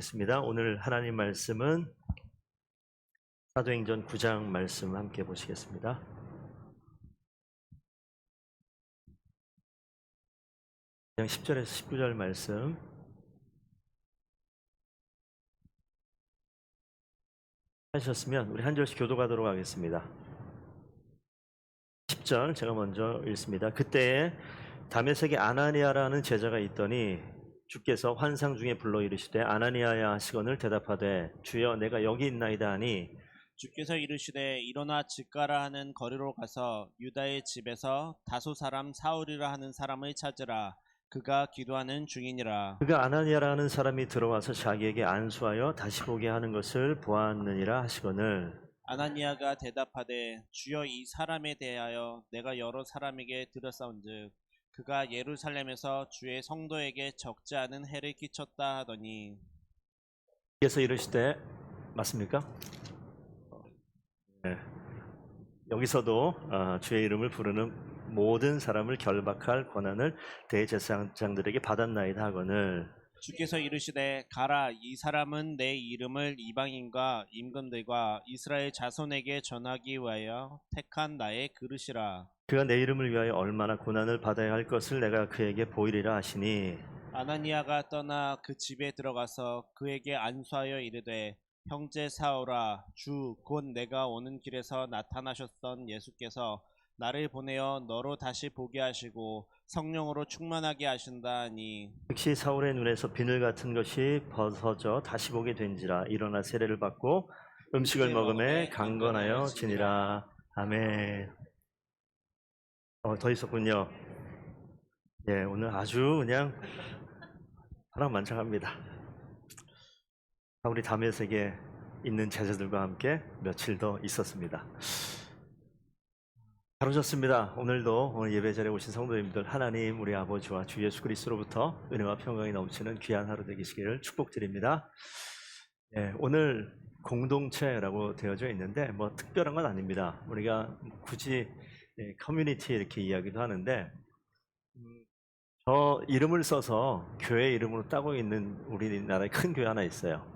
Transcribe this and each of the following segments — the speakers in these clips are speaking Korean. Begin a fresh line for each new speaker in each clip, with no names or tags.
있습니다. 오늘 하나님 말씀은 사도행전 9장 말씀 함께 보시겠습니다. 10절에서 19절 말씀 하셨으면 우리 한 절씩 교독하도록 하겠습니다. 10절 제가 먼저 읽습니다. 그때에 다메섹에 아나니아라는 제자가 있더니 주께서 환상 중에 불러 이르시되 아나니아야 하시거늘 대답하되 주여 내가 여기 있나이다 하니
주께서 이르시되 일어나 직가라 하는 거리로 가서 유다의 집에서 다소 사람 사울이라 하는 사람을 찾으라. 그가 기도하는 중이니라.
그가 아나니아라는 사람이 들어와서 자기에게 안수하여 다시 보게 하는 것을 보았느니라 하시거늘
아나니아가 대답하되 주여 이 사람에 대하여 내가 여러 사람에게 들었사온즉 그가 예루살렘에서 주의 성도에게 적지 않은 해를 끼쳤다 하더니
그래서 이르시되 맞습니까? 네. 여기서도 주의 이름을 부르는 모든 사람을 결박할 권한을 대제사장들에게 받았나이다 하거늘
주께서 이르시되 가라. 이 사람은 내 이름을 이방인과 임금들과 이스라엘 자손에게 전하기 위하여 택한 나의 그릇이라.
그가 내 이름을 위하여 얼마나 고난을 받아야 할 것을 내가 그에게 보이리라 하시니
아나니아가 떠나 그 집에 들어가서 그에게 안수하여 이르되 형제 사울아 주 곧 내가 오는 길에서 나타나셨던 예수께서 나를 보내어 너로 다시 보게 하시고 성령으로 충만하게 하신다 하니
즉시 사울의 눈에서 비늘 같은 것이 벗어져 다시 보게 된지라 일어나 세례를 받고 음식을 먹음에 강건하여 지니라. 아멘. 더 있었군요. 예, 오늘 아주 그냥 파란만장합니다. 우리 다메섹에 있는 제자들과 함께 며칠 더 있었습니다. 바로 좋습니다. 오늘도 오늘 예배 자리에 오신 성도님들 하나님 우리 아버지와 주 예수 그리스도로부터 은혜와 평강이 넘치는 귀한 하루 되시기를 축복드립니다. 예, 오늘 공동체라고 되어져 있는데 뭐 특별한 건 아닙니다. 우리가 굳이 커뮤니티 이렇게 이야기도 하는데 저 이름을 써서 교회 이름으로 따고 있는 우리나라에 큰 교회 하나 있어요.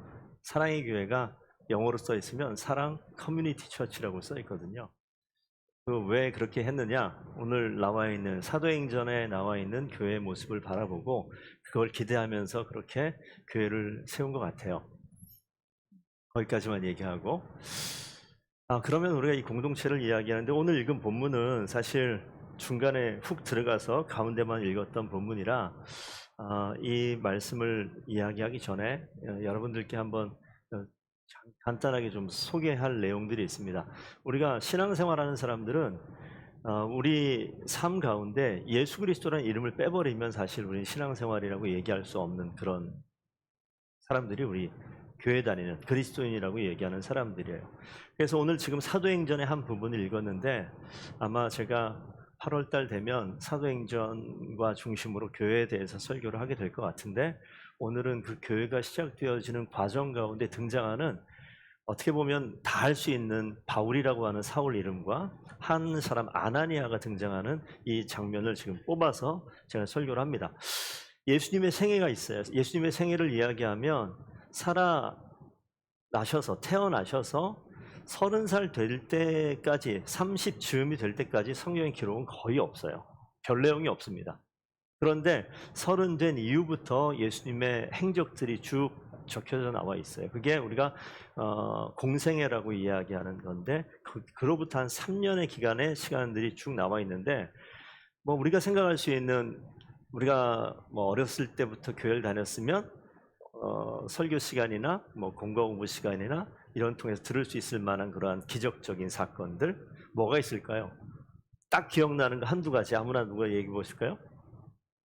사랑의 교회가 영어로 써 있으면 사랑 커뮤니티 처치라고 써 있거든요. 왜 그렇게 했느냐? 오늘 나와 있는 사도행전에 나와 있는 교회의 모습을 바라보고 그걸 기대하면서 그렇게 교회를 세운 것 같아요. 거기까지만 얘기하고 그러면 우리가 이 공동체를 이야기하는데 오늘 읽은 본문은 사실 중간에 훅 들어가서 가운데만 읽었던 본문이라 이 말씀을 이야기하기 전에 여러분들께 한번 간단하게 좀 소개할 내용들이 있습니다. 우리가 신앙생활하는 사람들은 우리 삶 가운데 예수 그리스도라는 이름을 빼버리면 사실 우리는 신앙생활이라고 얘기할 수 없는 그런 사람들이 우리 교회 다니는 그리스도인이라고 얘기하는 사람들이에요. 그래서 오늘 지금 사도행전의 한 부분을 읽었는데 아마 제가 8월달 되면 사도행전과 중심으로 교회에 대해서 설교를 하게 될 것 같은데 오늘은 그 교회가 시작되어지는 과정 가운데 등장하는 어떻게 보면 다 할 수 있는 바울이라고 하는 사울 이름과 한 사람 아나니아가 등장하는 이 장면을 지금 뽑아서 제가 설교를 합니다. 예수님의 생애가 있어요. 예수님의 생애를 이야기하면 태어나셔서 30살 될 때까지 30즈음이 될 때까지 성경의 기록은 거의 없어요. 별 내용이 없습니다. 그런데 30 된 이후부터 예수님의 행적들이 쭉 적혀져 나와 있어요. 그게 우리가 공생애라고 이야기하는 건데 그로부터 한 3년의 기간의 시간들이 쭉 나와 있는데 뭐 우리가 생각할 수 있는 우리가 뭐 어렸을 때부터 교회를 다녔으면 설교 시간이나 뭐 공과 공부 시간이나 이런 통해서 들을 수 있을 만한 그러한 기적적인 사건들 뭐가 있을까요? 딱 기억나는 거 한두 가지 아무나 누가 얘기해 보실까요?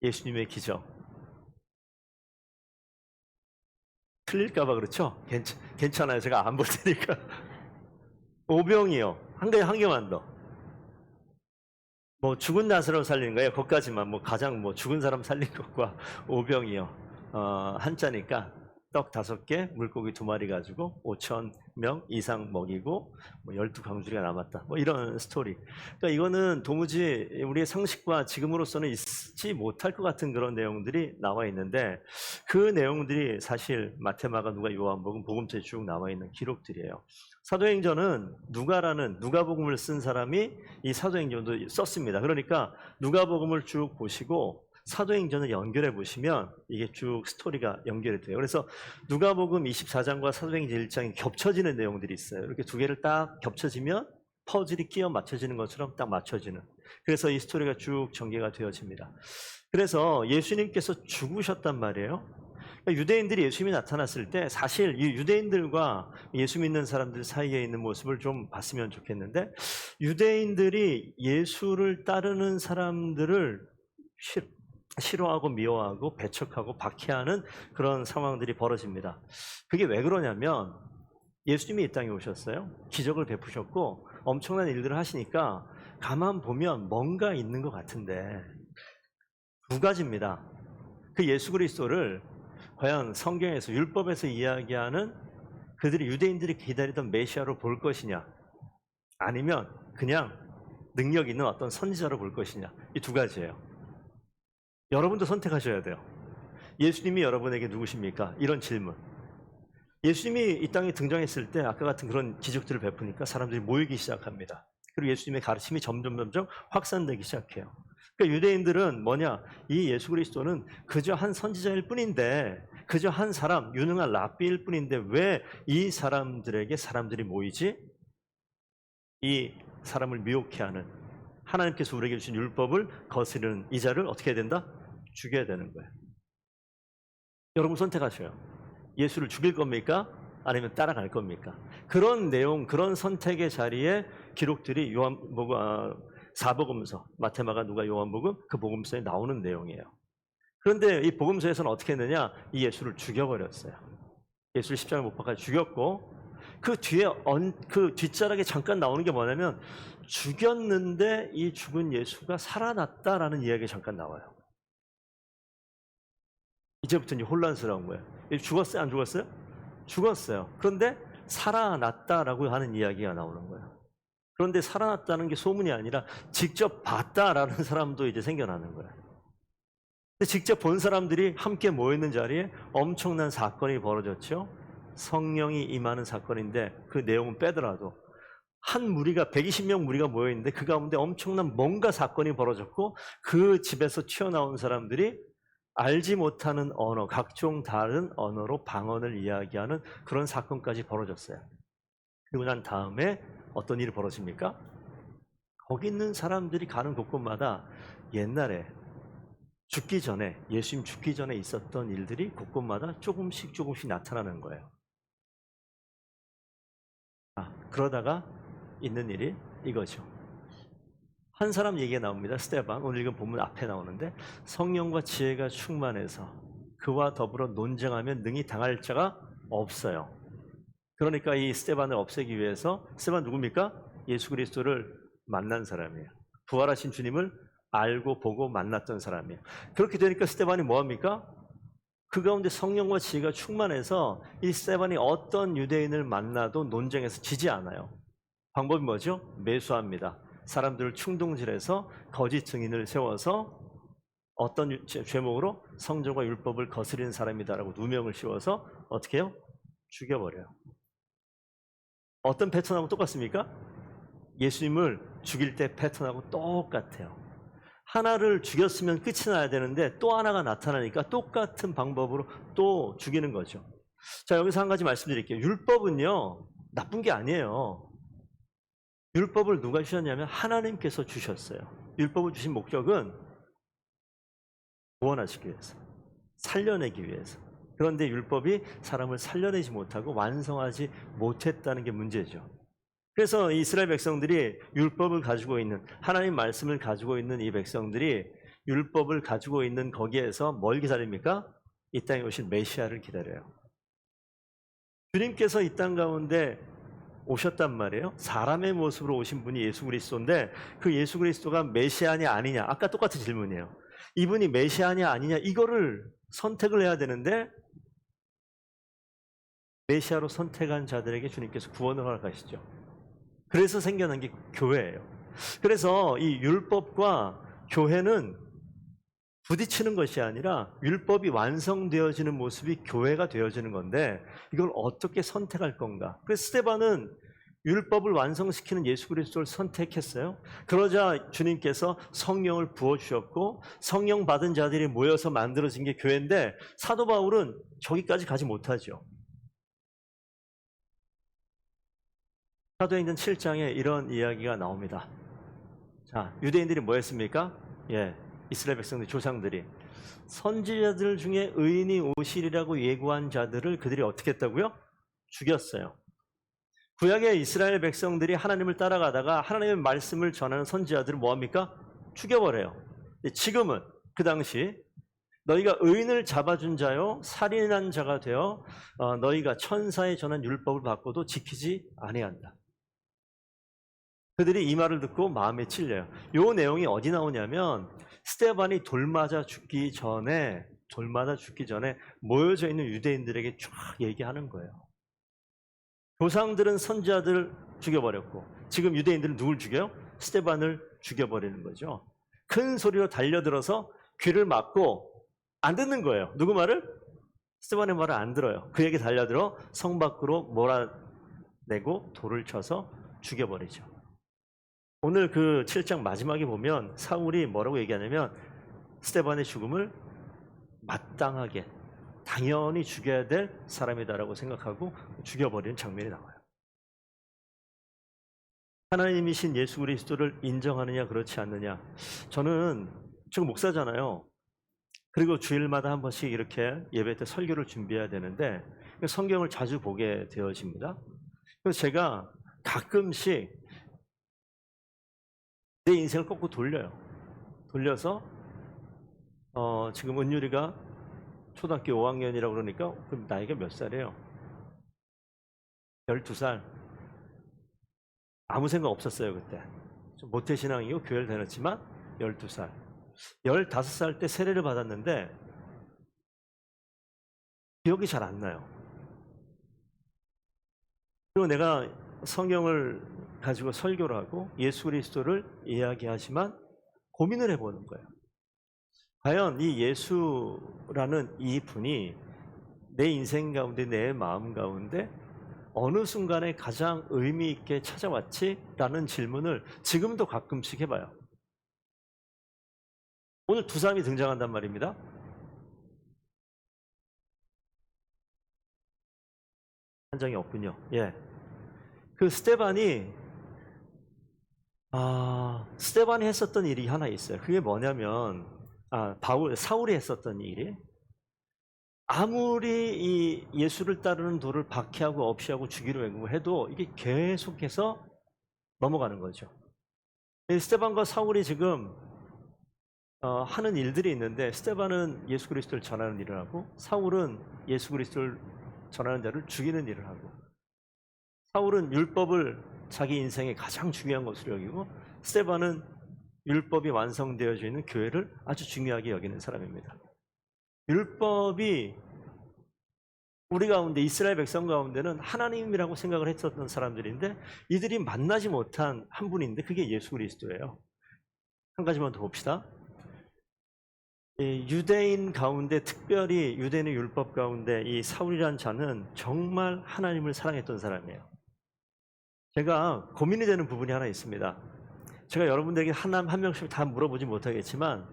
예수님의 기적. 틀릴까봐 그렇죠? 괜찮아요. 제가 안 볼 테니까. 오병이요. 한 개만 더. 뭐 죽은 나사로 살리는 거예요. 거기까지만 뭐 가장 뭐 죽은 사람 살린 것과 오병이요. 한자니까 떡 5개, 물고기 2마리 가지고 5,000명 이상 먹이고 12광주리가 남았다. 이런 스토리. 그러니까 이거는 도무지 우리의 상식과 지금으로서는 있지 못할 것 같은 그런 내용들이 나와 있는데 그 내용들이 사실 마태, 마가, 누가, 요한복음, 복음서에 쭉 나와 있는 기록들이에요. 사도행전은 누가복음을 쓴 사람이 이 사도행전도 썼습니다. 그러니까 누가복음을 쭉 보시고 사도행전을 연결해 보시면 이게 쭉 스토리가 연결이 돼요. 그래서 누가복음 24장과 사도행전 1장이 겹쳐지는 내용들이 있어요. 이렇게 두 개를 딱 겹쳐지면 퍼즐이 끼어 맞춰지는 것처럼 딱 맞춰지는. 그래서 이 스토리가 쭉 전개가 되어집니다. 그래서 예수님께서 죽으셨단 말이에요. 그러니까 유대인들이 예수님이 나타났을 때 사실 이 유대인들과 예수 믿는 사람들 사이에 있는 모습을 좀 봤으면 좋겠는데 유대인들이 예수를 따르는 사람들을 싫어하고 미워하고 배척하고 박해하는 그런 상황들이 벌어집니다. 그게 왜 그러냐면 예수님이 이 땅에 오셨어요. 기적을 베푸셨고 엄청난 일들을 하시니까 가만 보면 뭔가 있는 것 같은데 두 가지입니다. 그 예수 그리스도를 과연 성경에서 율법에서 이야기하는 그들이 유대인들이 기다리던 메시아로 볼 것이냐 아니면 그냥 능력 있는 어떤 선지자로 볼 것이냐 이 두 가지예요. 여러분도 선택하셔야 돼요. 예수님이 여러분에게 누구십니까? 이런 질문. 예수님이 이 땅에 등장했을 때 아까 같은 그런 기적들을 베푸니까 사람들이 모이기 시작합니다. 그리고 예수님의 가르침이 점점 확산되기 시작해요. 그러니까 유대인들은 뭐냐? 이 예수 그리스도는 그저 한 선지자일 뿐인데 그저 한 사람, 유능한 랍비일 뿐인데 왜 이 사람들에게 사람들이 모이지? 이 사람을 미혹해 하는 하나님께서 우리에게 주신 율법을 거스르는 이 자를 어떻게 해야 된다? 죽여야 되는 거예요. 여러분 선택하셔요. 예수를 죽일 겁니까? 아니면 따라갈 겁니까? 그런 내용, 그런 선택의 자리에 기록들이 사복음서, 마태, 마가, 누가, 요한복음 그 복음서에 나오는 내용이에요. 그런데 이 복음서에서는 어떻게 했느냐? 이 예수를 죽여버렸어요. 예수를 십자가에 못 박아 죽였고 그 뒤에 그 뒷자락에 잠깐 나오는 게 뭐냐면 죽였는데 이 죽은 예수가 살아났다라는 이야기가 잠깐 나와요. 이제부터 이제 혼란스러운 거예요. 죽었어요? 안 죽었어요? 죽었어요. 그런데 살아났다라고 하는 이야기가 나오는 거예요. 그런데 살아났다는 게 소문이 아니라 직접 봤다라는 사람도 이제 생겨나는 거예요. 근데 직접 본 사람들이 함께 모여있는 자리에 엄청난 사건이 벌어졌죠. 성령이 임하는 사건인데 그 내용은 빼더라도 한 무리가 120명 무리가 모여있는데 그 가운데 엄청난 뭔가 사건이 벌어졌고 그 집에서 튀어나온 사람들이 알지 못하는 언어, 각종 다른 언어로 방언을 이야기하는 그런 사건까지 벌어졌어요. 그리고 난 다음에 어떤 일이 벌어집니까? 거기 있는 사람들이 가는 곳곳마다 옛날에 죽기 전에 예수님 죽기 전에 있었던 일들이 곳곳마다 조금씩 나타나는 거예요. 그러다가 있는 일이 이거죠. 한 사람 얘기가 나옵니다. 스데반. 오늘 읽은 본문 앞에 나오는데 성령과 지혜가 충만해서 그와 더불어 논쟁하면 능히 당할 자가 없어요. 그러니까 이 스데반을 없애기 위해서 스데반 누굽니까? 예수 그리스도를 만난 사람이에요. 부활하신 주님을 알고 보고 만났던 사람이에요. 그렇게 되니까 스데반이 뭐합니까? 그 가운데 성령과 지혜가 충만해서 이 스데반이 어떤 유대인을 만나도 논쟁에서 지지 않아요. 방법이 뭐죠? 매수합니다. 사람들을 충동질해서 거짓 증인을 세워서 어떤 죄목으로 성전과 율법을 거스리는 사람이다라고 누명을 씌워서 어떻게 해요? 죽여버려요. 어떤 패턴하고 똑같습니까? 예수님을 죽일 때 패턴하고 똑같아요. 하나를 죽였으면 끝이 나야 되는데 또 하나가 나타나니까 똑같은 방법으로 또 죽이는 거죠. 자, 여기서 한 가지 말씀드릴게요. 율법은요, 나쁜 게 아니에요. 율법을 누가 주셨냐면 하나님께서 주셨어요. 율법을 주신 목적은 구원하시기 위해서, 살려내기 위해서. 그런데 율법이 사람을 살려내지 못하고 완성하지 못했다는 게 문제죠. 그래서 이스라엘 백성들이 율법을 가지고 있는, 하나님 말씀을 가지고 있는 이 백성들이 율법을 가지고 있는 거기에서 뭘 기다립니까? 이 땅에 오신 메시아를 기다려요. 주님께서 이 땅 가운데 오셨단 말이에요. 사람의 모습으로 오신 분이 예수 그리스도인데 그 예수 그리스도가 메시아냐 아니냐, 아까 똑같은 질문이에요. 이분이 메시아냐 아니냐, 이거를 선택을 해야 되는데 메시아로 선택한 자들에게 주님께서 구원을 허락하시죠. 그래서 생겨난 게 교회예요. 그래서 이 율법과 교회는 부딪히는 것이 아니라 율법이 완성되어지는 모습이 교회가 되어지는 건데 이걸 어떻게 선택할 건가? 그래서 스데반은 율법을 완성시키는 예수 그리스도를 선택했어요. 그러자 주님께서 성령을 부어주셨고 성령 받은 자들이 모여서 만들어진 게 교회인데 사도 바울은 저기까지 가지 못하죠. 사도행전 7장에 이런 이야기가 나옵니다. 자, 유대인들이 뭐 했습니까? 이스라엘 백성들, 조상들이 선지자들 중에 의인이 오시리라고 예고한 자들을 그들이 어떻게 했다고요? 죽였어요. 구약의 이스라엘 백성들이 하나님을 따라가다가 하나님의 말씀을 전하는 선지자들을 뭐합니까? 죽여버려요. 지금은 그 당시 너희가 의인을 잡아준 자요 살인한 자가 되어 너희가 천사의 전한 율법을 받고도 지키지 아니한다. 그들이 이 말을 듣고 마음에 찔려요. 이 내용이 어디 나오냐면 스데반이 돌 맞아 죽기 전에 모여져 있는 유대인들에게 쫙 얘기하는 거예요. 조상들은 선지자들을 죽여버렸고 지금 유대인들은 누굴 죽여요? 스데반을 죽여버리는 거죠. 큰 소리로 달려들어서 귀를 막고 안 듣는 거예요. 누구 말을? 스데반의 말을 안 들어요. 그에게 달려들어 성 밖으로 몰아내고 돌을 쳐서 죽여버리죠. 오늘 그 7장 마지막에 보면 사울이 뭐라고 얘기하냐면 스데반의 죽음을 마땅하게 당연히 죽여야 될 사람이다라고 생각하고 죽여버리는 장면이 나와요. 하나님이신 예수 그리스도를 인정하느냐 그렇지 않느냐. 저는 지금 목사잖아요. 그리고 주일마다 한 번씩 이렇게 예배 때 설교를 준비해야 되는데 성경을 자주 보게 되어집니다. 그래서 제가 가끔씩 내 인생을 거꾸로 돌려서 지금 은율이가 초등학교 5학년이라고 그러니까 그럼 나이가 몇 살이에요? 12살. 아무 생각 없었어요 그때. 좀 모태신앙이고 교회를 다녔지만 12살. 15살 때 세례를 받았는데 기억이 잘 안 나요. 그리고 내가 성경을 가지고 설교를 하고 예수 그리스도를 이야기하지만 고민을 해보는 거예요. 과연 이 예수라는 이 분이 내 인생 가운데 내 마음 가운데 어느 순간에 가장 의미 있게 찾아왔지? 라는 질문을 지금도 가끔씩 해봐요. 오늘 두 사람이 등장한단 말입니다. 한 장이 없군요. 그 스데반이 했었던 일이 하나 있어요. 그게 뭐냐면 사울이 했었던 일이 아무리 이 예수를 따르는 도를 박해하고 없이하고 죽이려 해도 이게 계속해서 넘어가는 거죠. 스데반과 사울이 지금 하는 일들이 있는데 스데반은 예수 그리스도를 전하는 일을 하고 사울은 예수 그리스도를 전하는 자를 죽이는 일을 하고 사울은 율법을 자기 인생의 가장 중요한 것으로 여기고 스데반은 율법이 완성되어져 있는 교회를 아주 중요하게 여기는 사람입니다. 율법이 우리 가운데 이스라엘 백성 가운데는 하나님이라고 생각을 했었던 사람들인데 이들이 만나지 못한 한 분인데 그게 예수 그리스도예요. 한 가지만 더 봅시다. 유대인 가운데 특별히 유대인의 율법 가운데 이 사울이라는 자는 정말 하나님을 사랑했던 사람이에요. 제가 고민이 되는 부분이 하나 있습니다. 제가 여러분들에게 한 명씩 다 물어보지 못하겠지만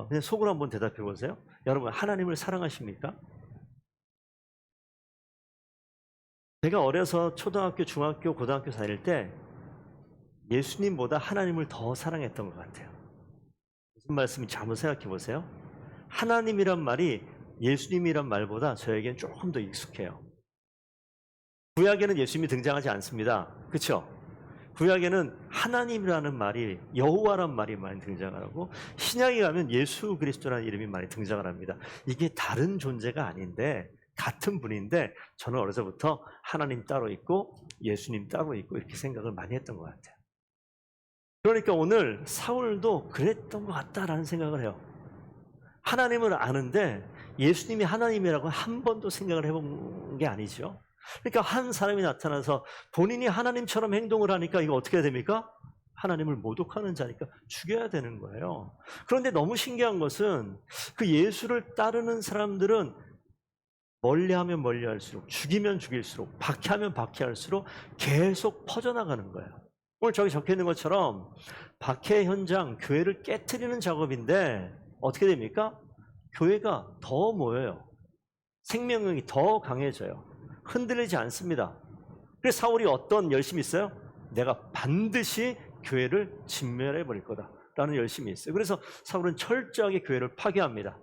그냥 속으로 한번 대답해 보세요. 여러분 하나님을 사랑하십니까? 제가 어려서 초등학교, 중학교, 고등학교 다닐 때 예수님보다 하나님을 더 사랑했던 것 같아요. 무슨 말씀인지 한번 생각해 보세요. 하나님이란 말이 예수님이란 말보다 저에겐 조금 더 익숙해요. 구약에는 예수님이 등장하지 않습니다. 그렇죠? 구약에는 하나님이라는 말이 여호와란 말이 많이 등장하고 신약에 가면 예수 그리스도라는 이름이 많이 등장을 합니다. 이게 다른 존재가 아닌데 같은 분인데 저는 어려서부터 하나님 따로 있고 예수님 따로 있고 이렇게 생각을 많이 했던 것 같아요. 그러니까 오늘 사울도 그랬던 것 같다라는 생각을 해요. 하나님을 아는데 예수님이 하나님이라고 한 번도 생각을 해본 게 아니죠. 그러니까 한 사람이 나타나서 본인이 하나님처럼 행동을 하니까 이거 어떻게 해야 됩니까? 하나님을 모독하는 자니까 죽여야 되는 거예요. 그런데 너무 신기한 것은 그 예수를 따르는 사람들은 멀리하면 멀리할수록, 죽이면 죽일수록, 박해하면 박해할수록 계속 퍼져나가는 거예요. 오늘 저기 적혀 있는 것처럼 박해 현장, 교회를 깨트리는 작업인데 어떻게 됩니까? 교회가 더 모여요. 생명력이 더 강해져요. 흔들리지 않습니다. 그래서 사울이 어떤 열심이 있어요? 내가 반드시 교회를 진멸해 버릴 거다라는 열심이 있어요. 그래서 사울은 철저하게 교회를 파괴합니다.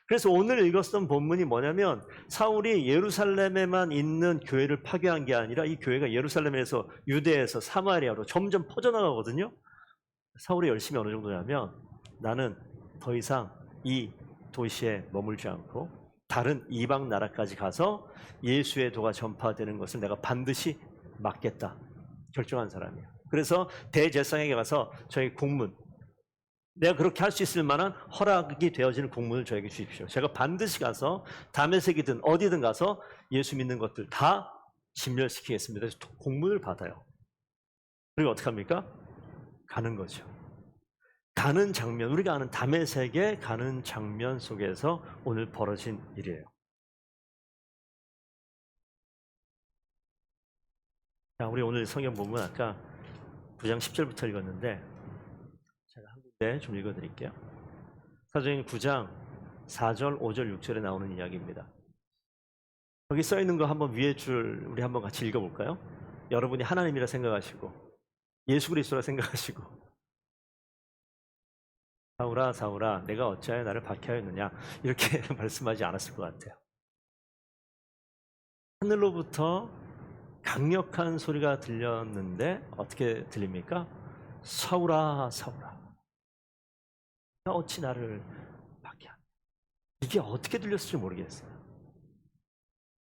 그래서 오늘 읽었던 본문이 뭐냐면 사울이 예루살렘에만 있는 교회를 파괴한 게 아니라 이 교회가 예루살렘에서 유대에서 사마리아로 점점 퍼져나가거든요. 사울의 열심이 어느 정도냐면 나는 더 이상 이 도시에 머물지 않고 다른 이방 나라까지 가서 예수의 도가 전파되는 것을 내가 반드시 막겠다 결정한 사람이에요. 그래서 대제사장에게 가서 저희 공문, 내가 그렇게 할 수 있을 만한 허락이 되어지는 공문을 저에게 주십시오. 제가 반드시 가서 다메섹이든 어디든 가서 예수 믿는 것들 다 진멸시키겠습니다. 그래서 공문을 받아요. 그리고 어떻게 합니까? 가는 거죠. 가는 장면, 우리가 아는 다메섹에 가는 장면 속에서 오늘 벌어진 일이에요. 자, 우리 오늘 성경 본문 아까 9장 10절부터 읽었는데 제가 한 군데 좀 읽어드릴게요. 사도행전 9장 4절, 5절, 6절에 나오는 이야기입니다. 여기 써 있는 거 한번 위에 줄 우리 한번 같이 읽어볼까요? 여러분이 하나님이라 생각하시고 예수 그리스도라 생각하시고 사울아 사울아 내가 어찌하여 나를 박해하였느냐 이렇게 말씀하지 않았을 것 같아요. 하늘로부터 강력한 소리가 들렸는데 어떻게 들립니까? 사울아 사울아 어찌 나를 박해하느냐. 이게 어떻게 들렸을지 모르겠어요.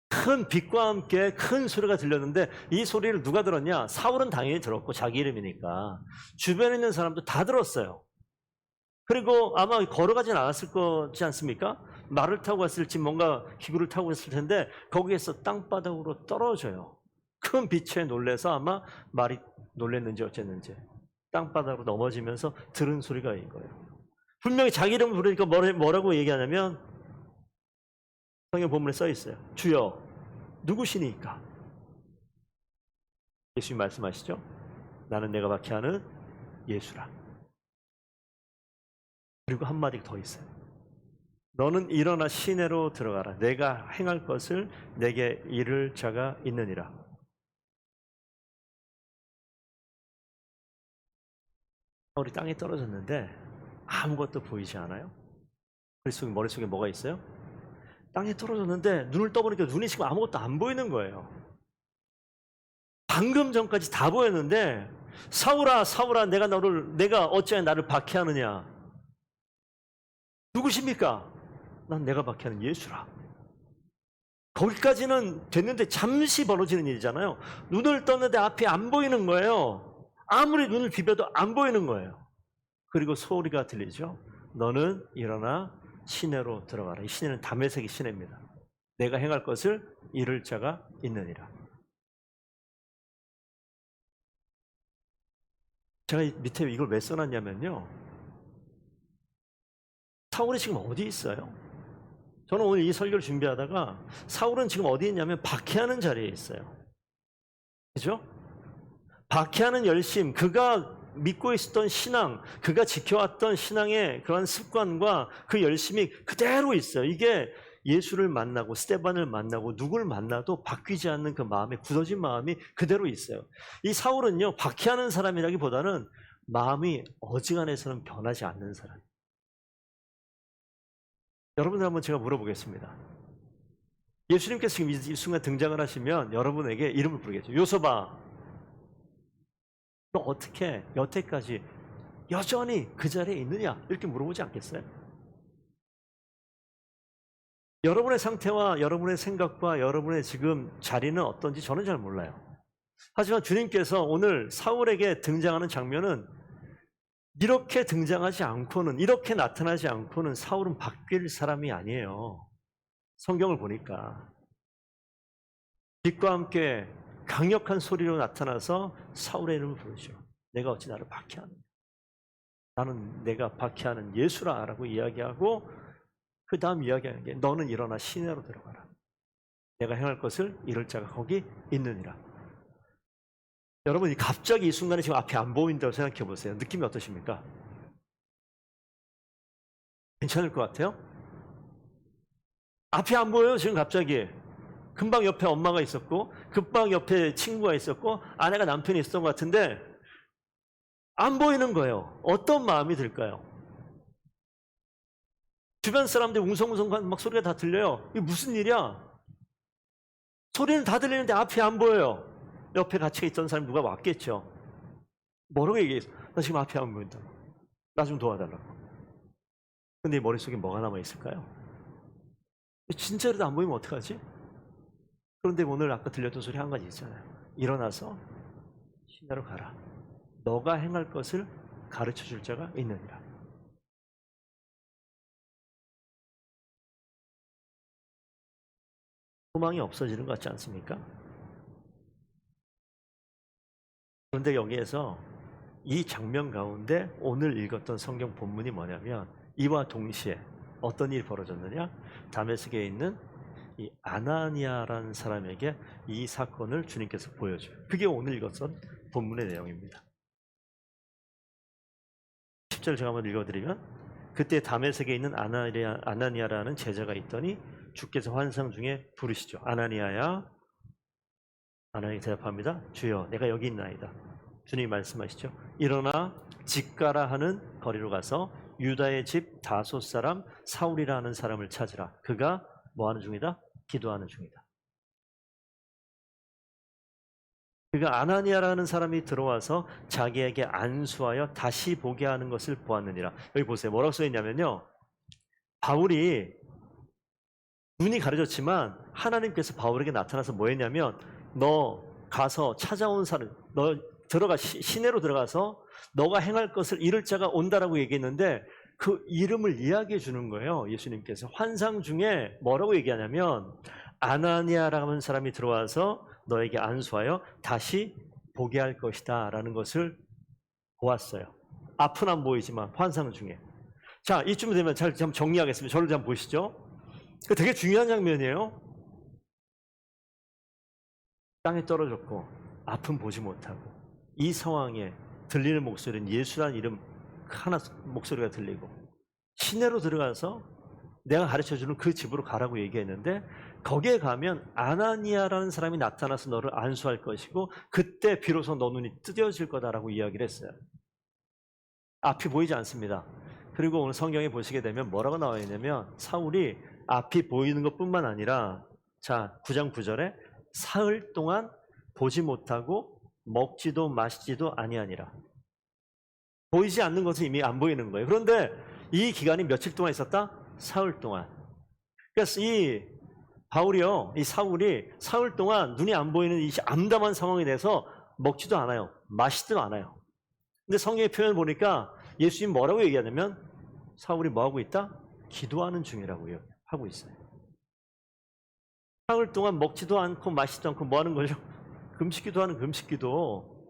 큰 빛과 함께 큰 소리가 들렸는데 이 소리를 누가 들었냐? 사울은 당연히 들었고 자기 이름이니까 주변에 있는 사람도 다 들었어요. 그리고 아마 걸어가진 않았을 거지 않습니까? 말을 타고 갔을지 뭔가 기구를 타고 갔을 텐데 거기에서 땅바닥으로 떨어져요. 큰 빛에 놀래서 아마 말이 놀랬는지 어쨌는지 땅바닥으로 넘어지면서 들은 소리가 인 거예요. 분명히 자기 이름을 부르니까 뭐라고 얘기하냐면 성경 본문에 써 있어요. 주여 누구시니까? 예수님 말씀하시죠. 나는 내가 박해하는 예수라. 그리고 한마디 더 있어요. 너는 일어나 시내로 들어가라. 내가 행할 것을 내게 이를 자가 있느니라. 사울이 땅에 떨어졌는데 아무것도 보이지 않아요? 머릿속에 뭐가 있어요? 땅에 떨어졌는데 눈을 떠보니까 눈이 지금 아무것도 안 보이는 거예요. 방금 전까지 다 보였는데 사울아 사울아 내가 어찌하여 나를 박해하느냐. 누구십니까? 난 내가 박해하는 예수라. 거기까지는 됐는데 잠시 벌어지는 일이잖아요. 눈을 떴는데 앞이 안 보이는 거예요. 아무리 눈을 비벼도 안 보이는 거예요. 그리고 소리가 들리죠. 너는 일어나 시내로 들어가라. 이 시내는 다메섹의 시내입니다. 내가 행할 것을 이를 자가 있느니라. 제가 밑에 이걸 왜 써놨냐면요. 사울이 지금 어디 있어요? 저는 오늘 이 설교를 준비하다가 사울은 지금 어디 있냐면 박해하는 자리에 있어요. 그죠? 박해하는 열심, 그가 믿고 있었던 신앙, 그가 지켜왔던 신앙의 그런 습관과 그 열심이 그대로 있어요. 이게 예수를 만나고 스데반을 만나고 누굴 만나도 바뀌지 않는 그 마음이, 굳어진 마음이 그대로 있어요. 이 사울은요, 박해하는 사람이라기보다는 마음이 어지간해서는 변하지 않는 사람. 여러분들 한번 제가 물어보겠습니다. 예수님께서 지금 이 순간 등장을 하시면 여러분에게 이름을 부르겠죠. 요셉아, 너 어떻게 여태까지 여전히 그 자리에 있느냐? 이렇게 물어보지 않겠어요? 여러분의 상태와 여러분의 생각과 여러분의 지금 자리는 어떤지 저는 잘 몰라요. 하지만 주님께서 오늘 사울에게 등장하는 장면은 이렇게 등장하지 않고는, 이렇게 나타나지 않고는 사울은 바뀔 사람이 아니에요. 성경을 보니까 빛과 함께 강력한 소리로 나타나서 사울의 이름을 부르죠. 내가 어찌 나를 박해하느냐. 나는 내가 박해하는 예수라 라고 이야기하고 그 다음 이야기하는 게 너는 일어나 시내로 들어가라. 내가 행할 것을 이룰 자가 거기 있느니라. 여러분 갑자기 이 순간에 지금 앞이 안 보인다고 생각해 보세요. 느낌이 어떠십니까? 괜찮을 것 같아요? 앞이 안 보여요 지금 갑자기. 금방 옆에 엄마가 있었고 금방 옆에 친구가 있었고 아내가 남편이 있었던 것 같은데 안 보이는 거예요. 어떤 마음이 들까요? 주변 사람들이 웅성웅성 막 소리가 다 들려요. 이게 무슨 일이야? 소리는 다 들리는데 앞이 안 보여요. 옆에 같이 있던 사람이 누가 왔겠죠. 뭐라고 얘기했어? 나 지금 앞이 안 보인다고. 나 좀 도와달라고. 근데 이 머릿속에 뭐가 남아있을까요? 진짜로도 안 보이면 어떡하지? 그런데 오늘 아까 들렸던 소리 한 가지 있잖아요. 일어나서 시내로 가라. 너가 행할 것을 가르쳐 줄 자가 있느니라. 소망이 없어지는 것 같지 않습니까? 그런데 여기에서 이 장면 가운데 오늘 읽었던 성경 본문이 뭐냐면 이와 동시에 어떤 일이 벌어졌느냐? 다메섹에 있는 이 아나니아라는 사람에게 이 사건을 주님께서 보여줘요. 그게 오늘 읽었던 본문의 내용입니다. 10절 제가 한번 읽어드리면 그때 다메섹에 있는 아나니아라는 제자가 있더니 주께서 환상 중에 부르시죠. 아나니아야. 아나니아 대답합니다. 주여 내가 여기 있나이다. 주님이 말씀하시죠. 일어나 직가라 하는 거리로 가서 유다의 집 다소 사람 사울이라 하는 사람을 찾으라. 그가 뭐하는 중이다? 기도하는 중이다. 그가 아나니아라는 사람이 들어와서 자기에게 안수하여 다시 보게 하는 것을 보았느니라. 여기 보세요. 뭐라고 써있냐면요. 바울이 눈이 가려졌지만 하나님께서 바울에게 나타나서 뭐 했냐면 너 가서 찾아온 사람 너 들어가 시내로 들어가서 너가 행할 것을 이룰 자가 온다라고 얘기했는데 그 이름을 이야기해 주는 거예요. 예수님께서 환상 중에 뭐라고 얘기하냐면 아나니아라는 사람이 들어와서 너에게 안수하여 다시 보게 할 것이다 라는 것을 보았어요. 앞은 안 보이지만 환상 중에. 자, 이쯤 되면 잘 좀 정리하겠습니다. 저를 좀 보시죠. 되게 중요한 장면이에요. 땅에 떨어졌고 앞은 보지 못하고 이 상황에 들리는 목소리는 예수라는 이름 하나 목소리가 들리고 시내로 들어가서 내가 가르쳐주는 그 집으로 가라고 얘기했는데 거기에 가면 아나니아라는 사람이 나타나서 너를 안수할 것이고 그때 비로소 너 눈이 뜨여질 거다라고 이야기를 했어요. 앞이 보이지 않습니다. 그리고 오늘 성경에 보시게 되면 뭐라고 나와 있냐면 사울이 앞이 보이는 것뿐만 아니라 자 9장 9절에 사흘 동안 보지 못하고 먹지도 마시지도 아니하니라. 보이지 않는 것은 이미 안 보이는 거예요. 그런데 이 기간이 며칠 동안 있었다? 사흘 동안. 그래서 이 바울이요, 이 사울이 사흘 동안 눈이 안 보이는 이 암담한 상황에 대해서 먹지도 않아요. 마시지도 않아요. 근데 성경의 표현을 보니까 예수님 뭐라고 얘기하냐면 사울이 뭐하고 있다? 기도하는 중이라고 하고 있어요. 사흘 동안 먹지도 않고 마시지도 않고 뭐 하는 거죠? 금식기도 하는 금식기도.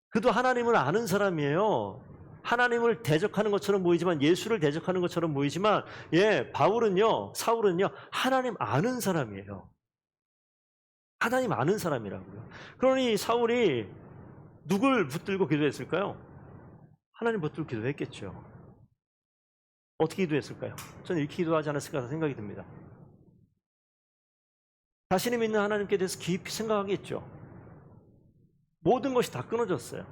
그도 하나님을 아는 사람이에요. 하나님을 대적하는 것처럼 보이지만 예수를 대적하는 것처럼 보이지만 바울은요, 사울은요 하나님 아는 사람이에요. 하나님 아는 사람이라고요. 그러니 사울이 누굴 붙들고 기도했을까요? 하나님 붙들고 기도했겠죠. 어떻게 기도했을까요? 저는 이렇게 기도하지 않았을까 생각이 듭니다. 자신이 믿는 하나님께 대해서 깊이 생각하겠죠. 모든 것이 다 끊어졌어요.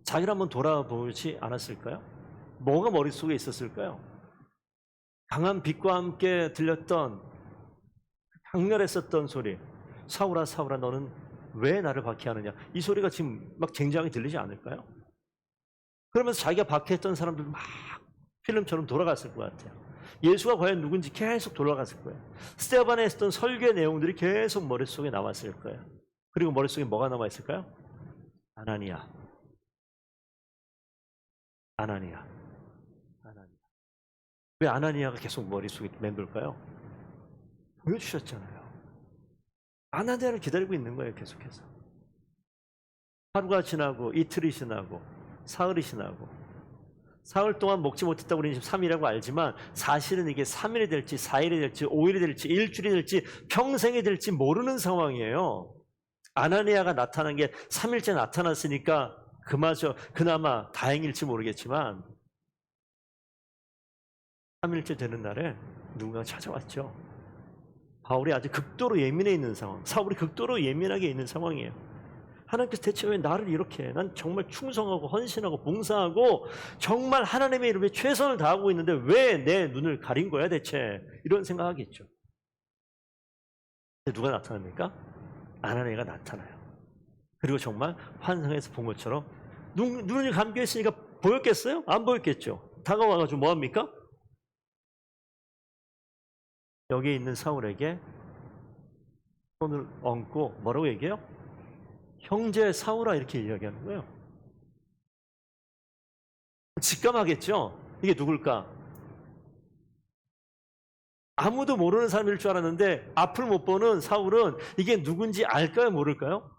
자기를 한번 돌아보지 않았을까요? 뭐가 머릿속에 있었을까요? 강한 빛과 함께 들렸던 강렬했었던 소리, 사울아 사울아 너는 왜 나를 박해하느냐, 이 소리가 지금 막 쟁쟁하게 들리지 않을까요? 그러면서 자기가 박해했던 사람들 막 필름처럼 돌아갔을 것 같아요. 예수가 과연 누군지 계속 돌아갔을 거예요. 스테반에 했던 설교의 내용들이 계속 머릿속에 남았을 거예요. 그리고 머릿속에 뭐가 남아있을까요? 아나니아. 왜 아나니아가 계속 머릿속에 맴돌까요? 보여주셨잖아요. 아나니아를 기다리고 있는 거예요, 계속해서. 하루가 지나고 이틀이 지나고 사흘이 지나고 사흘 동안 먹지 못했다고 우리는 지금 3일이라고 알지만 사실은 이게 3일이 될지 4일이 될지 5일이 될지 일주일이 될지 평생이 될지 모르는 상황이에요. 아나니아가 나타난 게 3일째 나타났으니까 그나마 다행일지 모르겠지만 3일째 되는 날에 누군가 찾아왔죠. 바울이 아주 극도로 예민해 있는 상황, 사울이 극도로 예민하게 있는 상황이에요. 하나님께서 대체 왜 나를 이렇게 해? 난 정말 충성하고 헌신하고 봉사하고 정말 하나님의 이름에 최선을 다하고 있는데 왜 내 눈을 가린 거야 대체? 이런 생각하겠죠. 누가 나타납니까? 아나니아가 나타나요. 그리고 정말 환상에서 본 것처럼 눈이 감겨 있으니까 보였겠어요? 안 보였겠죠. 다가와가지고 뭐합니까? 여기 있는 사울에게 손을 얹고 뭐라고 얘기해요? 형제 사울아 이렇게 이야기하는 거예요. 직감하겠죠? 이게 누굴까? 아무도 모르는 사람일 줄 알았는데 앞을 못 보는 사울은 이게 누군지 알까요? 모를까요?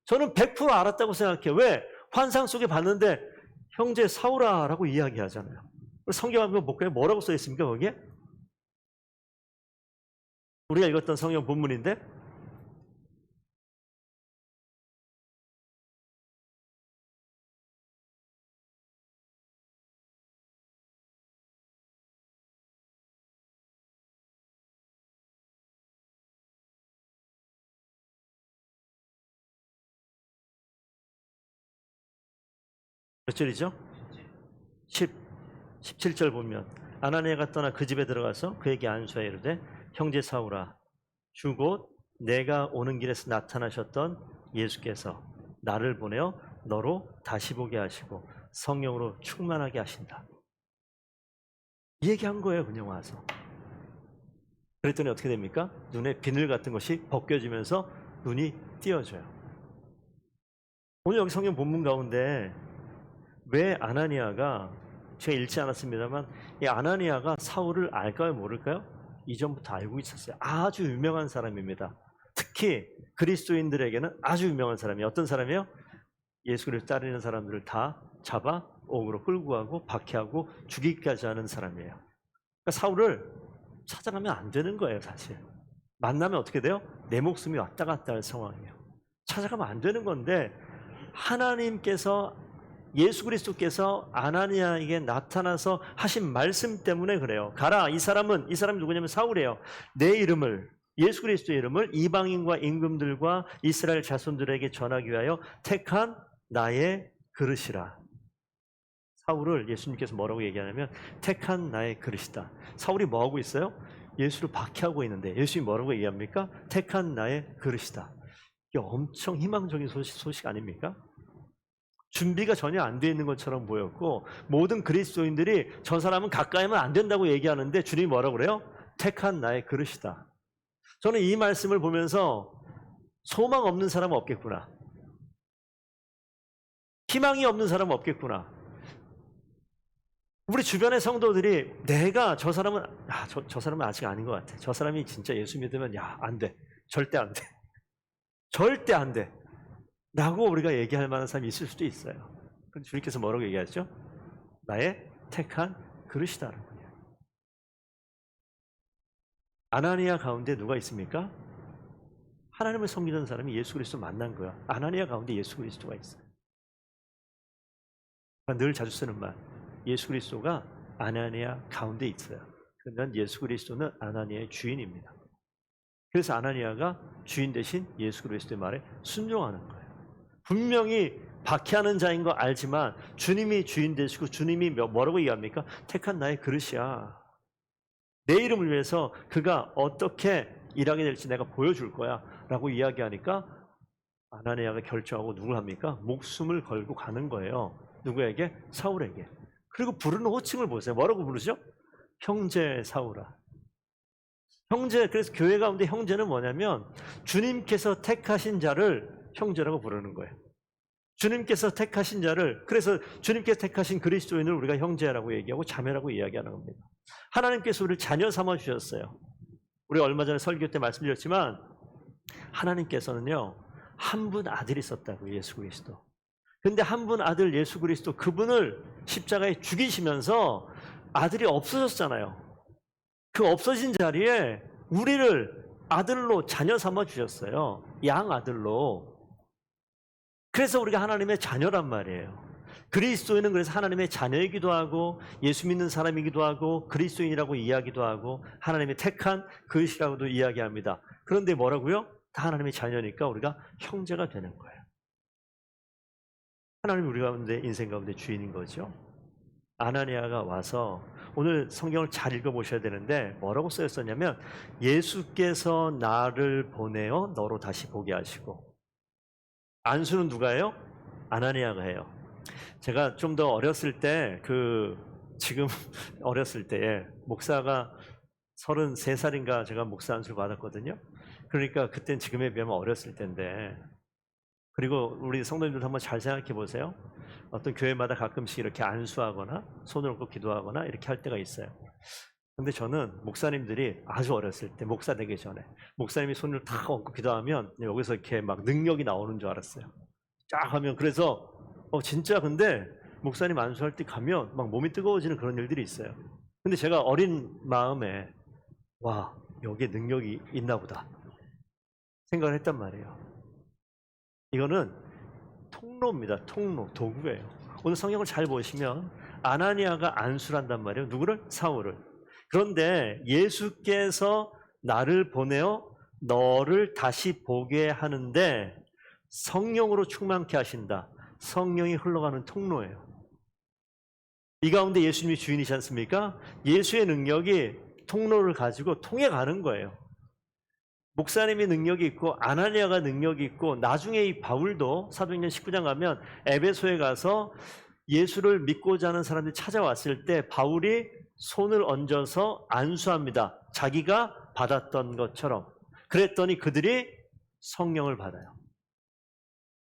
저는 100% 알았다고 생각해요. 왜? 환상 속에 봤는데 형제 사울아 라고 이야기하잖아요. 성경 한번 볼까요? 뭐라고 써 있습니까? 거기에? 우리가 읽었던 성경 본문인데 몇 절이죠? 17절 보면 아나니아가 떠나 그 집에 들어가서 그에게 안수하여 이르되 형제 사울아 주 곧 내가 오는 길에서 나타나셨던 예수께서 나를 보내어 너로 다시 보게 하시고 성령으로 충만하게 하신다. 이 얘기한 거예요. 그냥 와서. 그랬더니 어떻게 됩니까? 눈에 비늘 같은 것이 벗겨지면서 눈이 띄어져요. 오늘 여기 성경 본문 가운데 왜 아나니아가 제가 읽지 않았습니다만 이 아나니아가 사울을 알까요? 모를까요? 이전부터 알고 있었어요. 아주 유명한 사람입니다. 특히 그리스도인들에게는 아주 유명한 사람이에요. 어떤 사람이에요? 예수 그리스도 따르는 사람들을 다 잡아 옥으로 끌고 가고 박해하고 죽이기까지 하는 사람이에요. 그러니까 사울을 찾아가면 안 되는 거예요. 사실 만나면 어떻게 돼요? 내 목숨이 왔다 갔다 할 상황이에요. 찾아가면 안 되는 건데 하나님께서 예수 그리스도께서 아나니아에게 나타나서 하신 말씀 때문에 그래요. 가라. 이 사람이 누구냐면 사울이에요. 내 이름을 예수 그리스도의 이름을 이방인과 임금들과 이스라엘 자손들에게 전하기 위하여 택한 나의 그릇이라. 사울을 예수님께서 뭐라고 얘기하냐면 택한 나의 그릇이다. 사울이 뭐하고 있어요? 예수를 박해하고 있는데 예수님이 뭐라고 얘기합니까? 택한 나의 그릇이다. 이게 엄청 희망적인 소식 아닙니까? 준비가 전혀 안 돼 있는 것처럼 보였고 모든 그리스도인들이 저 사람은 가까이 하면 안 된다고 얘기하는데 주님이 뭐라고 그래요? 택한 나의 그릇이다. 저는 이 말씀을 보면서 소망 없는 사람은 없겠구나. 희망이 없는 사람은 없겠구나. 우리 주변의 성도들이 내가 저 사람은 저 사람은 아직 아닌 것 같아. 저 사람이 진짜 예수 믿으면 안 돼. 절대 안 돼. 절대 안 돼. 라고 우리가 얘기할 만한 사람이 있을 수도 있어요. 그런데 주님께서 뭐라고 얘기하죠? 나의 택한 그릇이다라고. 아나니아 가운데 누가 있습니까? 하나님을 섬기는 사람이 예수 그리스도 만난 거야. 아나니아 가운데 예수 그리스도가 있어요. 늘 자주 쓰는 말. 예수 그리스도가 아나니아 가운데 있어요. 그런데 예수 그리스도는 아나니아의 주인입니다. 그래서 아나니아가 주인 대신 예수 그리스도의 말에 순종하는 거예요. 분명히 박해하는 자인 거 알지만 주님이 주인 되시고 주님이 뭐라고 얘기합니까? 택한 나의 그릇이야. 내 이름을 위해서 그가 어떻게 일하게 될지 내가 보여줄 거야 라고 이야기하니까 아나니아가 결정하고 누굴 합니까? 목숨을 걸고 가는 거예요. 누구에게? 사울에게. 그리고 부르는 호칭을 보세요. 뭐라고 부르죠? 형제 사울아. 형제. 그래서 교회 가운데 형제는 뭐냐면 주님께서 택하신 자를 형제라고 부르는 거예요. 주님께서 택하신 자를, 그래서 주님께서 택하신 그리스도인을 우리가 형제라고 얘기하고 자매라고 이야기하는 겁니다. 하나님께서 우리를 자녀 삼아 주셨어요. 우리가 얼마 전에 설교 때 말씀드렸지만 하나님께서는요, 한 분 아들이 있었다고, 예수 그리스도. 근데 한 분 아들 예수 그리스도, 그분을 십자가에 죽이시면서 아들이 없어졌잖아요. 그 없어진 자리에 우리를 아들로 자녀 삼아 주셨어요. 양 아들로. 그래서 우리가 하나님의 자녀란 말이에요. 그리스도인은 그래서 하나님의 자녀이기도 하고 예수 믿는 사람이기도 하고 그리스도인이라고 이야기도 하고 하나님의 택한 그릇이라고도 이야기합니다. 그런데 뭐라고요? 다 하나님의 자녀니까 우리가 형제가 되는 거예요. 하나님이 우리 가운데, 인생 가운데 주인인 거죠. 아나니아가 와서, 오늘 성경을 잘 읽어보셔야 되는데 뭐라고 쓰였었냐면, 예수께서 나를 보내어 너로 다시 보게 하시고. 안수는 누가 해요? 아나니아가 해요. 제가 좀 더 어렸을 때, 지금 어렸을 때에 목사가 33살인가 제가 목사 안수를 받았거든요. 그러니까 그땐 지금에 비하면 어렸을 때인데, 그리고 우리 성도님들 한번 잘 생각해 보세요. 어떤 교회마다 가끔씩 이렇게 안수하거나 손을 얹고 기도하거나 이렇게 할 때가 있어요. 근데 저는 목사님들이 아주 어렸을 때, 목사 되기 전에 목사님이 손을 탁 얹고 기도하면 여기서 이렇게 막 능력이 나오는 줄 알았어요. 쫙 하면. 그래서 진짜, 근데 목사님 안수할 때 가면 막 몸이 뜨거워지는 그런 일들이 있어요. 근데 제가 어린 마음에, 와, 여기에 능력이 있나 보다 생각을 했단 말이에요. 이거는 통로입니다. 통로, 도구예요. 오늘 성경을 잘 보시면 아나니아가 안수를 한단 말이에요. 누구를? 사울을. 그런데 예수께서 나를 보내어 너를 다시 보게 하는데 성령으로 충만케 하신다. 성령이 흘러가는 통로예요. 이 가운데 예수님이 주인이지 않습니까? 예수의 능력이 통로를 가지고 통해 가는 거예요. 목사님이 능력이 있고 아나니아가 능력이 있고, 나중에 이 바울도 사도행전 19장 가면 에베소에 가서 예수를 믿고자 하는 사람들이 찾아왔을 때 바울이 손을 얹어서 안수합니다. 자기가 받았던 것처럼. 그랬더니 그들이 성령을 받아요.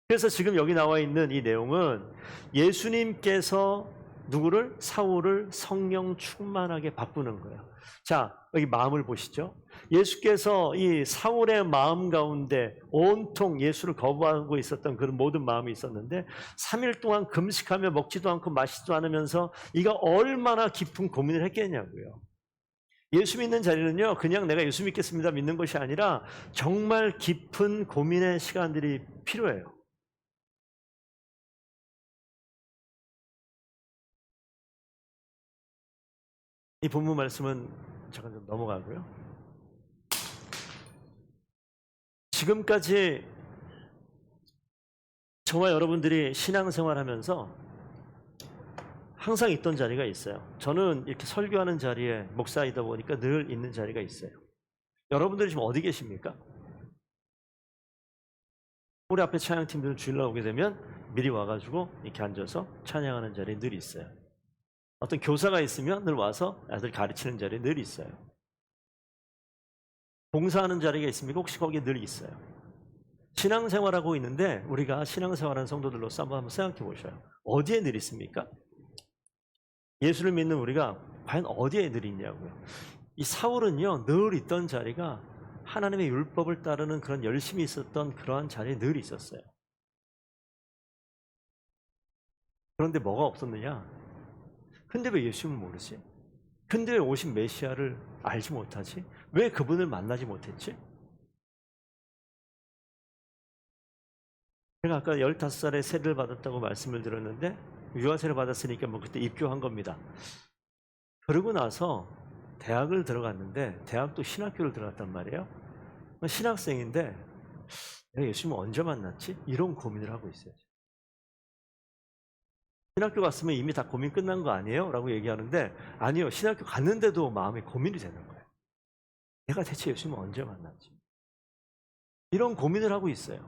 그래서 지금 여기 나와 있는 이 내용은 예수님께서 누구를? 사울을 성령 충만하게 바꾸는 거예요. 자, 여기 마음을 보시죠. 예수께서 이 사울의 마음 가운데 온통 예수를 거부하고 있었던 그런 모든 마음이 있었는데 3일 동안 금식하며 먹지도 않고 마시지도 않으면서 이가 얼마나 깊은 고민을 했겠냐고요. 예수 믿는 자리는요, 그냥 내가 예수 믿겠습니다 믿는 것이 아니라 정말 깊은 고민의 시간들이 필요해요. 이 본문 말씀은 잠깐 좀 넘어가고요. 지금까지 저와 여러분들이 신앙생활 하면서 항상 있던 자리가 있어요. 저는 이렇게 설교하는 자리에 목사이다 보니까 늘 있는 자리가 있어요. 여러분들이 지금 어디 계십니까? 우리 앞에 찬양팀들 주일날 오게 되면 미리 와가지고 이렇게 앉아서 찬양하는 자리에 늘 있어요. 어떤 교사가 있으면 늘 와서 아들 가르치는 자리에 늘 있어요. 봉사하는 자리가 있습니까? 혹시 거기에 늘 있어요. 신앙생활하고 있는데 우리가 신앙생활하는 성도들로서 한번 생각해 보셔요. 어디에 늘 있습니까? 예수를 믿는 우리가 과연 어디에 늘 있냐고요. 이 사울은요, 늘 있던 자리가 하나님의 율법을 따르는 그런 열심히 있었던 그러한 자리에 늘 있었어요. 그런데 뭐가 없었느냐? 근데 왜 예수님을 모르지? 근데 왜 오신 메시아를 알지 못하지? 왜 그분을 만나지 못했지? 제가 아까 15살에 세례를 받았다고 말씀을 드렸는데 유아세를 받았으니까 뭐 그때 입교한 겁니다. 그러고 나서 대학을 들어갔는데 대학도 신학교를 들어갔단 말이에요. 신학생인데 내가 예수님을 언제 만났지? 이런 고민을 하고 있어요. 신학교 갔으면 이미 다 고민 끝난 거 아니에요? 라고 얘기하는데 아니요, 신학교 갔는데도 마음에 고민이 되는 거예요. 내가 대체 예수님을 언제 만났지? 이런 고민을 하고 있어요.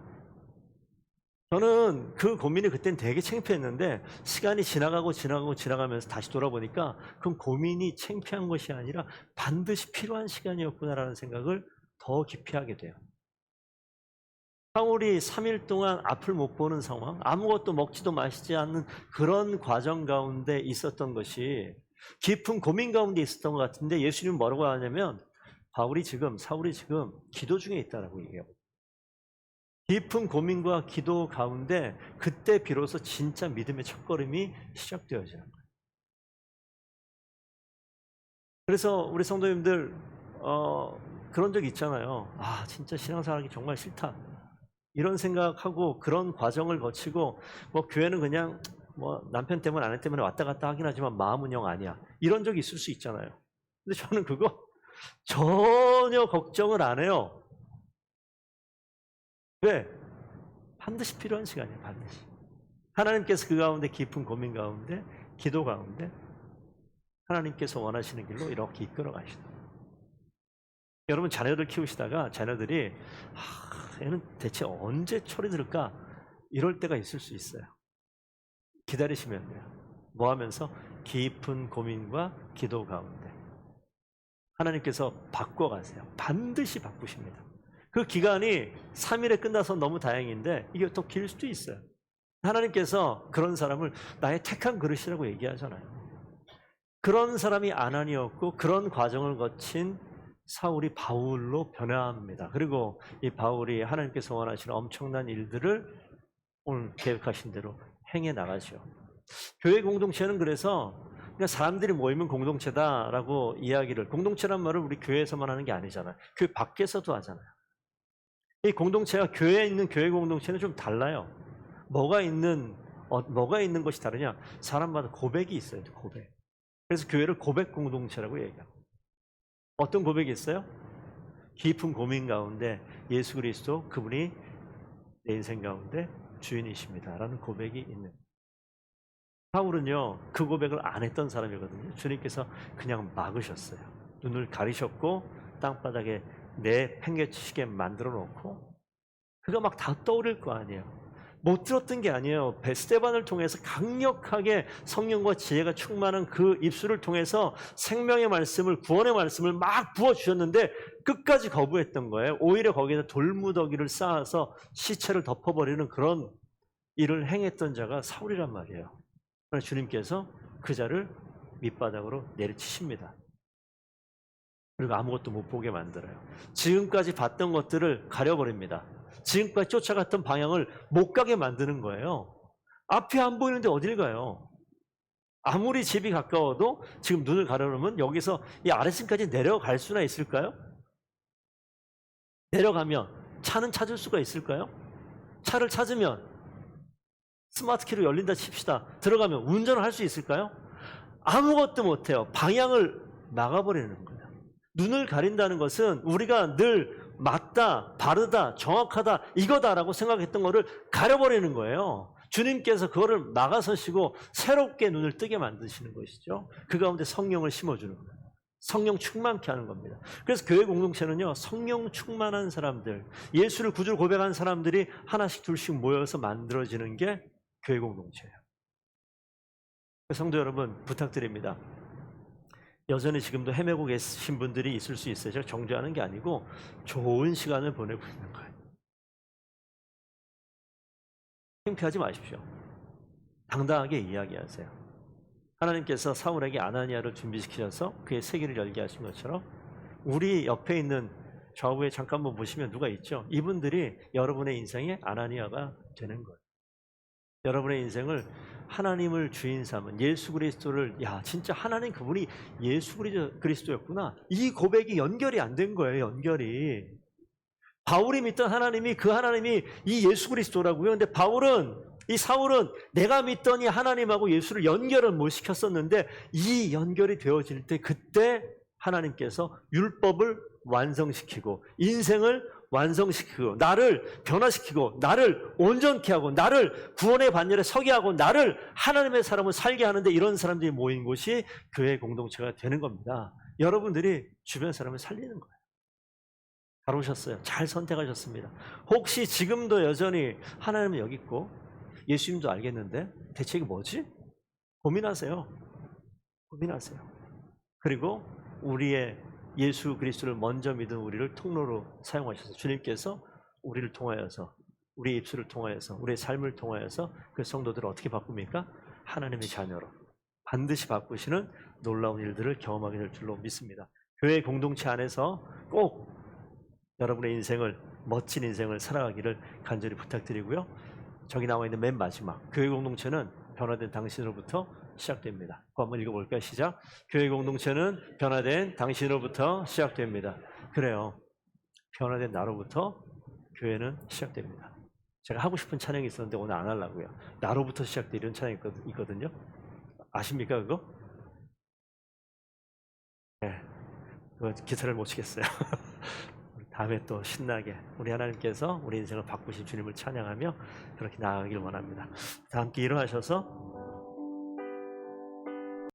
저는 그 고민이 그땐 되게 창피했는데 시간이 지나가면서 다시 돌아보니까 그 고민이 창피한 것이 아니라 반드시 필요한 시간이었구나라는 생각을 더 깊이 하게 돼요. 사울이 3일 동안 앞을 못 보는 상황, 아무것도 먹지도 마시지 않는 그런 과정 가운데 있었던 것이 깊은 고민 가운데 있었던 것 같은데 예수님은 뭐라고 하냐면 사울이 지금 기도 중에 있다라고 얘기해요. 깊은 고민과 기도 가운데 그때 비로소 진짜 믿음의 첫걸음이 시작되어지는 거예요. 그래서 우리 성도님들 그런 적 있잖아요. 아, 진짜 신앙생활하기 정말 싫다. 이런 생각하고 그런 과정을 거치고 뭐 교회는 그냥 뭐 남편 때문에 아내 때문에 왔다 갔다 하긴 하지만 마음은 영 아니야. 이런 적이 있을 수 있잖아요. 근데 저는 그거 전혀 걱정을 안 해요. 왜? 반드시 필요한 시간이에요. 반드시. 하나님께서 그 가운데 깊은 고민 가운데 기도 가운데 하나님께서 원하시는 길로 이렇게 이끌어 가시다. 여러분 자녀들 키우시다가 자녀들이 얘는 대체 언제 철이 들까? 이럴 때가 있을 수 있어요. 기다리시면 돼요. 뭐 하면서? 깊은 고민과 기도 가운데 하나님께서 바꿔가세요. 반드시 바꾸십니다. 그 기간이 3일에 끝나서 너무 다행인데 이게 더 길 수도 있어요. 하나님께서 그런 사람을 나의 택한 그릇이라고 얘기하잖아요. 그런 사람이 아나니였고 그런 과정을 거친 사울이 바울로 변화합니다. 그리고 이 바울이 하나님께서 원하시는 엄청난 일들을 오늘 계획하신 대로 행해 나가죠. 교회 공동체는 그래서 그냥 사람들이 모이면 공동체다라고 이야기를, 공동체란 말을 우리 교회에서만 하는 게 아니잖아요. 교회 밖에서도 하잖아요. 이 공동체가 교회에 있는 교회 공동체는 좀 달라요. 뭐가 있는 것이 다르냐? 사람마다 고백이 있어요. 고백. 그래서 교회를 고백 공동체라고 얘기합니다. 어떤 고백이 있어요? 깊은 고민 가운데 예수 그리스도 그분이 내 인생 가운데 주인이십니다라는 고백이 있는. 사울은요 그 고백을 안 했던 사람이거든요. 주님께서 그냥 막으셨어요. 눈을 가리셨고 땅바닥에 내팽개치게 만들어 놓고 그가 막 다 떠오를 거 아니에요. 못 들었던 게 아니에요. 스데반을 통해서 강력하게 성령과 지혜가 충만한 그 입술을 통해서 생명의 말씀을, 구원의 말씀을 막 부어주셨는데 끝까지 거부했던 거예요. 오히려 거기에다 돌무더기를 쌓아서 시체를 덮어버리는 그런 일을 행했던 자가 사울이란 말이에요. 그래서 주님께서 그 자를 밑바닥으로 내리치십니다. 그리고 아무것도 못 보게 만들어요. 지금까지 봤던 것들을 가려버립니다. 지금까지 쫓아갔던 방향을 못 가게 만드는 거예요. 앞이 안 보이는데 어딜 가요? 아무리 집이 가까워도 지금 눈을 가려놓으면 여기서 이 아래층까지 내려갈 수나 있을까요? 내려가면 차는 찾을 수가 있을까요? 차를 찾으면 스마트키로 열린다 칩시다. 들어가면 운전을 할 수 있을까요? 아무것도 못해요. 방향을 막아버리는 거예요. 눈을 가린다는 것은 우리가 늘 맞다, 바르다, 정확하다, 이거다라고 생각했던 거를 가려버리는 거예요. 주님께서 그거를 막아서시고 새롭게 눈을 뜨게 만드시는 것이죠. 그 가운데 성령을 심어주는 거예요. 성령 충만케 하는 겁니다. 그래서 교회 공동체는요, 성령 충만한 사람들, 예수를 구주로 고백한 사람들이 하나씩 둘씩 모여서 만들어지는 게 교회 공동체예요. 성도 여러분, 부탁드립니다. 여전히 지금도 헤매고 계신 분들이 있을 수 있어요. 제가 정죄하는 게 아니고 좋은 시간을 보내고 있는 거예요. 창피하지 마십시오. 당당하게 이야기하세요. 하나님께서 사울에게 아나니아를 준비시키셔서 그의 세계를 열게 하신 것처럼 우리 옆에 있는 좌우에 잠깐만 보시면 누가 있죠? 이분들이 여러분의 인생의 아나니아가 되는 거예요. 여러분의 인생을 하나님을 주인 삼은 예수 그리스도를, 야 진짜 하나님 그분이 예수 그리스도였구나, 이 고백이 연결이 안 된 거예요. 연결이. 바울이 믿던 하나님이 그 하나님이 이 예수 그리스도라고요. 근데 이 사울은 내가 믿던 이 하나님하고 예수를 연결을 못 시켰었는데 이 연결이 되어질 때 그때 하나님께서 율법을 완성시키고 인생을 완성시키고 나를 변화시키고 나를 온전케 하고 나를 구원의 반열에 서게 하고 나를 하나님의 사람을 살게 하는데 이런 사람들이 모인 곳이 교회 공동체가 되는 겁니다. 여러분들이 주변 사람을 살리는 거예요. 잘 오셨어요. 잘 선택하셨습니다. 혹시 지금도 여전히 하나님은 여기 있고 예수님도 알겠는데 대체 이게 뭐지? 고민하세요. 고민하세요. 그리고 우리의 예수 그리스도를 먼저 믿은 우리를 통로로 사용하셔서 주님께서 우리를 통하여서 우리의 입술을 통하여서 우리의 삶을 통하여서 그 성도들을 어떻게 바꿉니까? 하나님의 자녀로 반드시 바꾸시는 놀라운 일들을 경험하게 될 줄로 믿습니다. 교회 공동체 안에서 꼭 여러분의 인생을 멋진 인생을 살아가기를 간절히 부탁드리고요. 저기 나와 있는 맨 마지막 교회 공동체는 변화된 당신으로부터 시작됩니다. 그거 한번 읽어볼까요? 시작. 교회 공동체는 변화된 당신으로부터 시작됩니다. 그래요. 변화된 나로부터 교회는 시작됩니다. 제가 하고 싶은 찬양이 있었는데 오늘 안 하려고요. 나로부터 시작돼 이런 찬양이 있거든요. 아십니까 그거? 네. 그거 기사를 못 치겠어요. 다음에 또 신나게 우리 하나님께서 우리 인생을 바꾸신 주님을 찬양하며 그렇게 나아가길 원합니다. 다 함께 일어나셔서